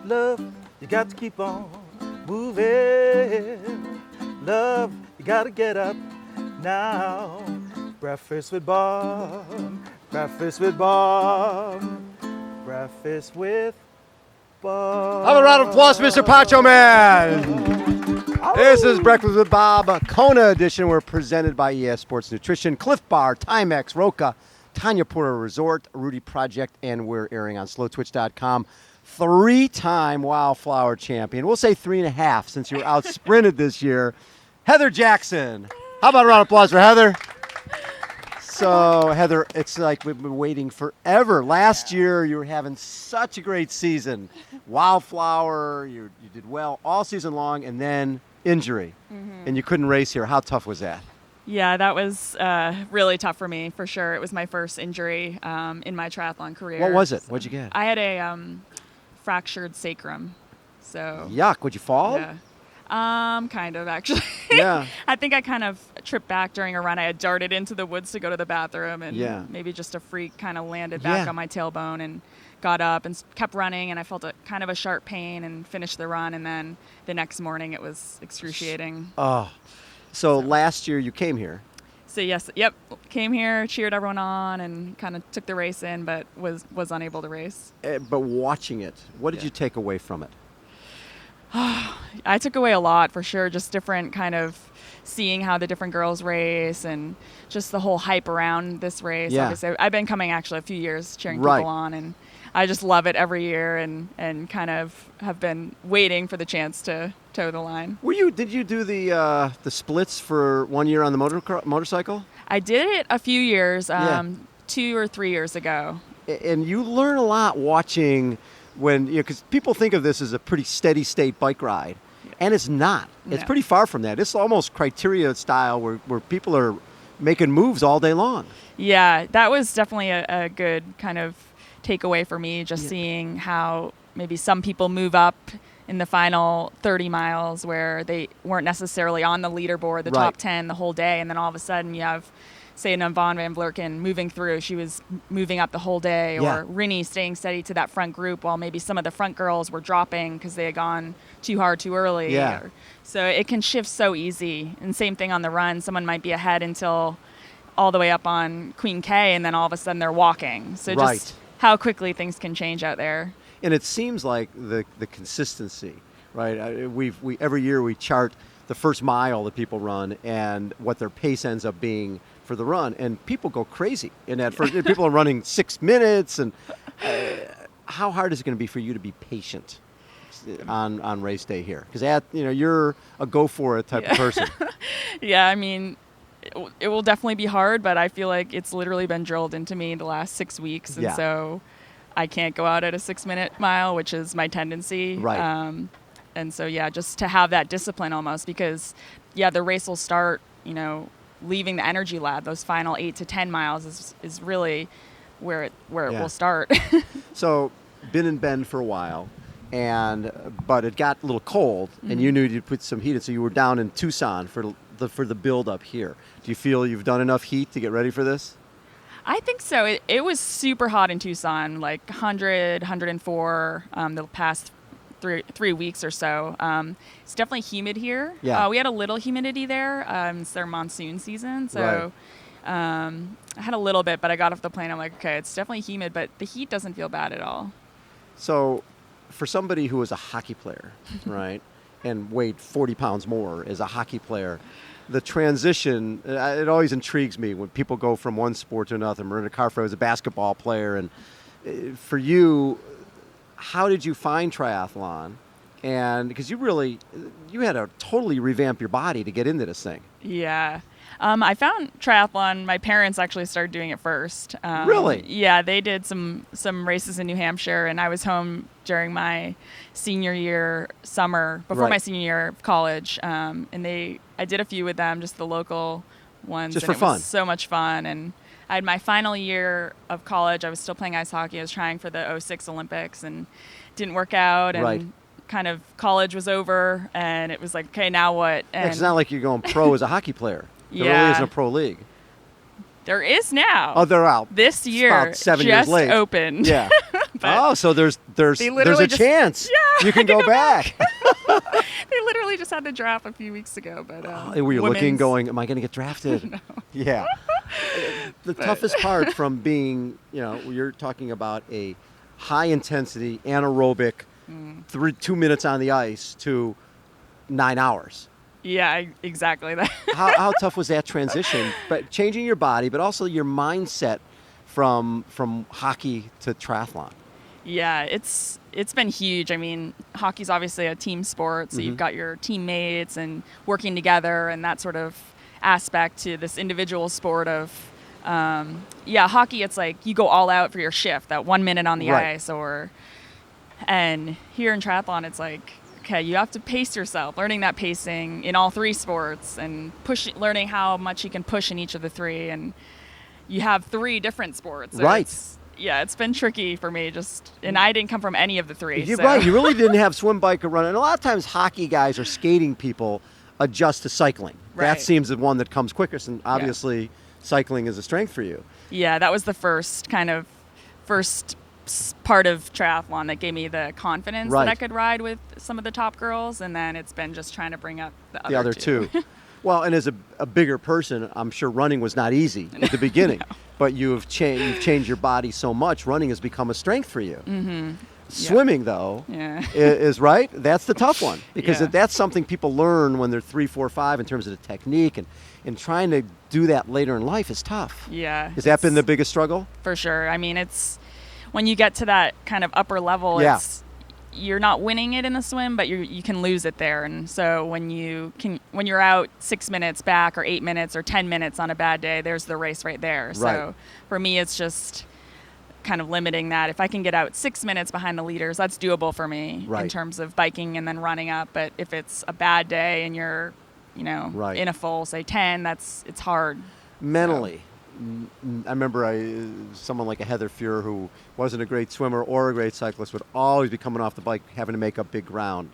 Love, you got to keep on moving. Love, you got to get up now. Breakfast with Bob. Breakfast with Bob. Breakfast with Bob. Have a round of applause, Mr. Pancho Man. This is Breakfast with Bob, Kona edition. We're presented by ES Sports Nutrition, Cliff Bar, Timex, Roca, Tanya Porter Resort, Rudy Project, and we're airing on slowtwitch.com. 3-time Wildflower champion. We'll say 3.5 since you were out sprinted this year. Heather Jackson. How about a round of applause for Heather? So, Heather, it's like we've been waiting forever. Last year, you were having such a great season. Wildflower, you did well all season long, and then injury. And you couldn't race here. How tough was that? Yeah, that was really tough for me, for sure. It was my first injury in my triathlon career. What was it? What'd you get? I had a fractured sacrum. So Yuck. Would you fall? Yeah. Kind of, actually. Yeah. I think I kind of tripped back during a run. I had darted into the woods to go to the bathroom, and maybe just a freak kind of landed back on my tailbone and got up and kept running, and I felt kind of a sharp pain and finished the run, and then the next morning it was excruciating. Oh. So last year you came here. So came here, cheered everyone on, and kind of took the race in, but was unable to race. But watching it, what did you take away from it? I took away a lot, for sure. Just different kind of seeing how the different girls race and just the whole hype around this race. Yeah. Obviously, I've been coming actually a few years cheering people on, and I just love it every year and kind of have been waiting for the chance to toe the line. Did you do the splits for 1 year on the motorcycle? I did it a few years, 2 or 3 years ago. And you learn a lot watching because people think of this as a pretty steady state bike ride, and it's not. No. It's pretty far from that. It's almost criteria style where people are making moves all day long. Yeah, that was definitely a good kind of takeaway for me, just seeing how maybe some people move up in the final 30 miles where they weren't necessarily on the leaderboard, the top 10 the whole day, and then all of a sudden you have, say, an Yvonne van Vlerken moving through. She was moving up the whole day, or Rinny staying steady to that front group while maybe some of the front girls were dropping because they had gone too hard too early. Yeah. So it can shift so easy. And same thing on the run. Someone might be ahead until all the way up on Queen K, and then all of a sudden they're walking. So just how quickly things can change out there. And it seems like the consistency, right? We every year we chart the first mile that people run and what their pace ends up being for the run, and people go crazy in that first. People are running 6 minutes, and how hard is it going to be for you to be patient on race day here? Because you're a go for it type of person. Yeah, I mean, it will definitely be hard, but I feel like it's literally been drilled into me the last 6 weeks, and so I can't go out at a 6-minute mile, which is my tendency. Right. And so just to have that discipline almost, because the race will start, leaving the energy lab. Those final 8 to 10 miles is really where it will start. So been in Bend for a while, but it got a little cold, and you knew you'd put some heat in, so you were down in Tucson for the build up here. Do you feel you've done enough heat to get ready for this? I think so. It was super hot in Tucson, like 100, 104 the past 3 weeks or so. It's definitely humid here. Yeah. We had a little humidity there. It's their monsoon season. So I had a little bit, but I got off the plane. I'm like, okay, it's definitely humid, but the heat doesn't feel bad at all. So for somebody who was a hockey player, right, and weighed 40 pounds more as a hockey player, the transition, it always intrigues me when people go from one sport to another. Marina Carfrae was a basketball player, and for you, how did you find triathlon? And because you had to totally revamp your body to get into this thing. Yeah. I found triathlon. My parents actually started doing it first. Really? Yeah, they did some races in New Hampshire, and I was home during my senior year summer, before my senior year of college. And I did a few with them, just the local ones. Just and for fun. It was so much fun. And I had my final year of college. I was still playing ice hockey. I was trying for the 06 Olympics and didn't work out. And kind of college was over, and it was like, okay, now what? And it's not like you're going pro as a hockey player. There really isn't a pro league. There is now. Oh, they're out. This year, about 7 years just late. opened. Yeah. Oh, so there's They literally a chance. Yeah, You can go back. They literally just had the draft a few weeks ago, but Were you looking, women's- going, am I going to get drafted? Yeah. The toughest part from being, you're talking about a high intensity anaerobic 2 minutes on the ice to 9 hours. Yeah, exactly that. How tough was that transition? But changing your body, but also your mindset from hockey to triathlon. Yeah, it's been huge. I mean, hockey's obviously a team sport, so you've got your teammates and working together and that sort of aspect to this individual sport of, hockey, it's like you go all out for your shift, that 1 minute on the Right. ice, and here in triathlon, it's like, okay, you have to pace yourself, learning that pacing in all three sports and learning how much you can push in each of the three. And you have three different sports. So Right. It's been tricky for me and I didn't come from any of the three. You're so. right. You really didn't have swim, bike, or run. And a lot of times hockey guys or skating people adjust to cycling. That Right. seems the one that comes quickest. And obviously cycling is a strength for you. Yeah, that was the first part of triathlon that gave me the confidence Right. that I could ride with some of the top girls. And then it's been just trying to bring up The other two. Well, and as a bigger person, I'm sure running was not easy at the beginning. No. But you've changed your body so much. Running has become a strength for you. Mm-hmm. Swimming, though, Yeah. is right. That's the tough one because Yeah. that's something people learn when they're 3, 4, 5 in terms of the technique, and trying to do that later in life is tough. Yeah. Has that been the biggest struggle? For sure. I mean, it's when you get to that kind of upper level, Yeah. you're not winning it in the swim, but you can lose it there. And so when you're out 6 minutes back or 8 minutes or 10 minutes on a bad day, there's the race right there. Right. So for me, it's just kind of limiting that. If I can get out 6 minutes behind the leaders, that's doable for me Right. in terms of biking and then running up. But if it's a bad day and you're, Right. in a full, say 10, it's hard. Mentally. I remember someone like a Heather Fuhr, who wasn't a great swimmer or a great cyclist, would always be coming off the bike having to make up big ground.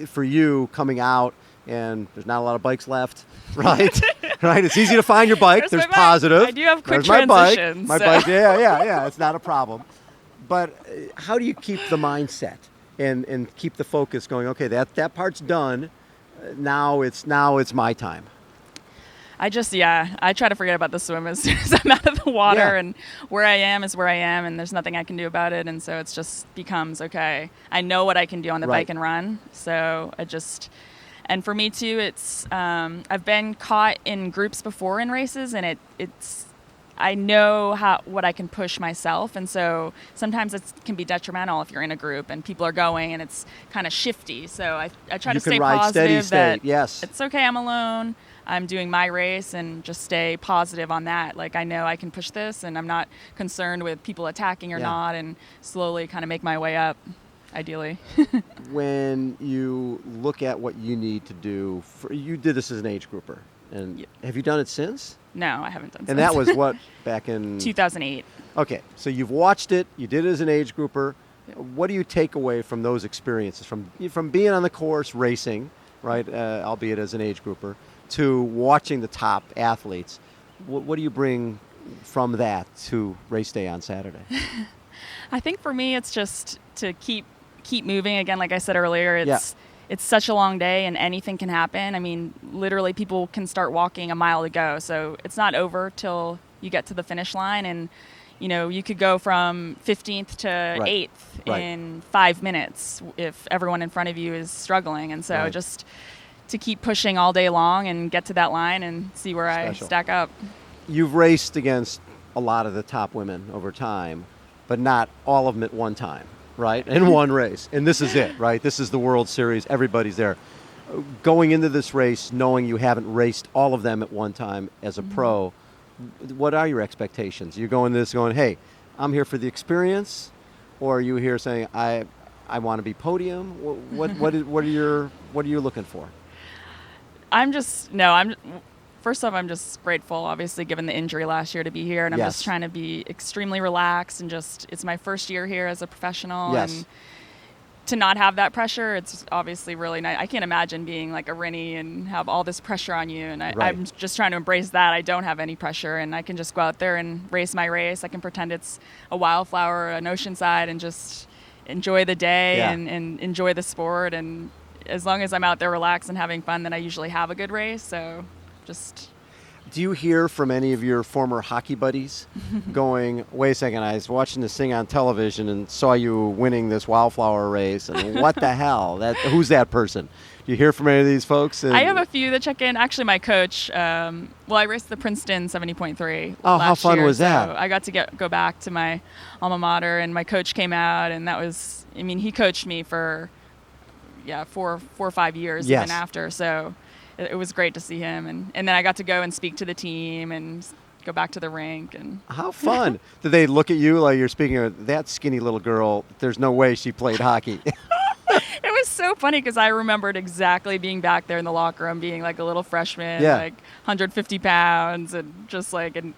For you, coming out, and there's not a lot of bikes left, right? Right? It's easy to find your bike. There's my bike. positive. I do have quick There's transitions, My so. bike, yeah. It's not a problem. But how do you keep the mindset and keep the focus going? Okay, that part's done. Now it's my time. I try to forget about the swim as soon as I'm out of the water, Yeah. and where I am is where I am, and there's nothing I can do about it. And so it just becomes, okay, I know what I can do on the Right. bike and run. So and for me too, it's, I've been caught in groups before in races, and I know what I can push myself. And so sometimes it can be detrimental if you're in a group and people are going and it's kind of shifty. So I try You to can stay ride steady positive state, that yes. it's okay, I'm alone. I'm doing my race and just stay positive on that. Like, I know I can push this and I'm not concerned with people attacking or Yeah. not, and slowly kind of make my way up, ideally. When you look at what you need to do, you did this as an age grouper, and have you done it since? No, I haven't done And that was what, back in 2008. Okay, so you've watched it, you did it as an age grouper. What do you take away from those experiences, from being on the course racing, right, albeit as an age grouper, to watching the top athletes? What do you bring from that to race day on Saturday? I think for me, it's just to keep moving. Again, like I said earlier, it's such a long day and anything can happen. I mean, literally people can start walking a mile to go. So it's not over till you get to the finish line. And, you could go from 15th to 8th in 5 minutes if everyone in front of you is struggling. And so just to keep pushing all day long and get to that line and see where I stack up. You've raced against a lot of the top women over time, but not all of them at one time, right? In one race. And this is it, right? This is the World Series. Everybody's there. Going into this race, knowing you haven't raced all of them at one time as a pro, what are your expectations? You're going to this going, hey, I'm here for the experience, or are you here saying, I want to be podium? What are you looking for? First off, I'm just grateful, obviously, given the injury last year, to be here. And I'm just trying to be extremely relaxed and it's my first year here as a professional. Yes. And to not have that pressure, it's obviously really nice. I can't imagine being like a Rennie and have all this pressure on you. And I'm just trying to embrace that. I don't have any pressure, and I can just go out there and race my race. I can pretend it's a wildflower, an Oceanside, and just enjoy the day and enjoy the sport. And as long as I'm out there relaxed and having fun, then I usually have a good race. So just... Do you hear from any of your former hockey buddies going, wait a second, I was watching this thing on television and saw you winning this wildflower race, and what the hell? Who's that person? Do you hear from any of these folks? I have a few that check in. Actually, my coach, I raced the Princeton 70.3 Oh, last how fun year, was that? So I got to go back to my alma mater, and my coach came out, and that was, I mean, he coached me for, 4 or 5 years even after, so... It was great to see him, and then I got to go and speak to the team and go back to the rink. And how fun! Did they look at you like you're speaking of that skinny little girl? There's no way she played hockey. It was so funny because I remembered exactly being back there in the locker room, being like a little freshman, like 150 pounds, and just like, and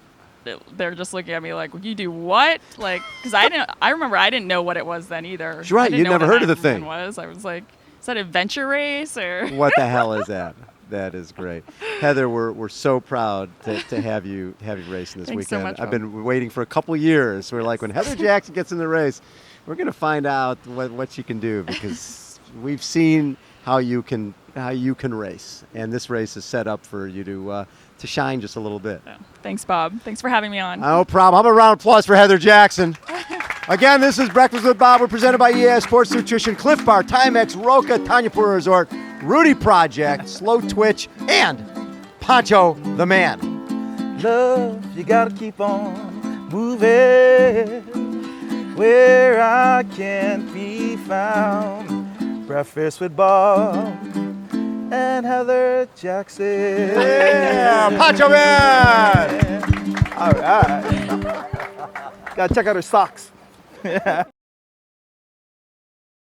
they're just looking at me like, "You do what?" Like, because I remember I didn't know what it was then either. That's right, you'd never heard of the thing. I was like, "Is that an adventure race or?" What the hell is that? That is great. Heather, we're so proud to have you racing this Thanks weekend. so much, I've Bob. been waiting for a couple years. We're like, when Heather Jackson gets in the race, we're going to find out what she can do, because we've seen how you can race, and this race is set up for you to shine just a little bit. Oh, thanks, Bob. Thanks for having me on. No problem. How about a round of applause for Heather Jackson? Again, this is Breakfast with Bob. We're presented by ES Sports Nutrition, Cliff Bar, Timex, Roca, Tanyapura Resort, Rudy Project, Slow Twitch, and Pancho the Man. Love, you gotta keep on moving where I can't be found. Breakfast with Bob and Heather Jackson. Yeah, Pancho Man! All right. Gotta check out her socks.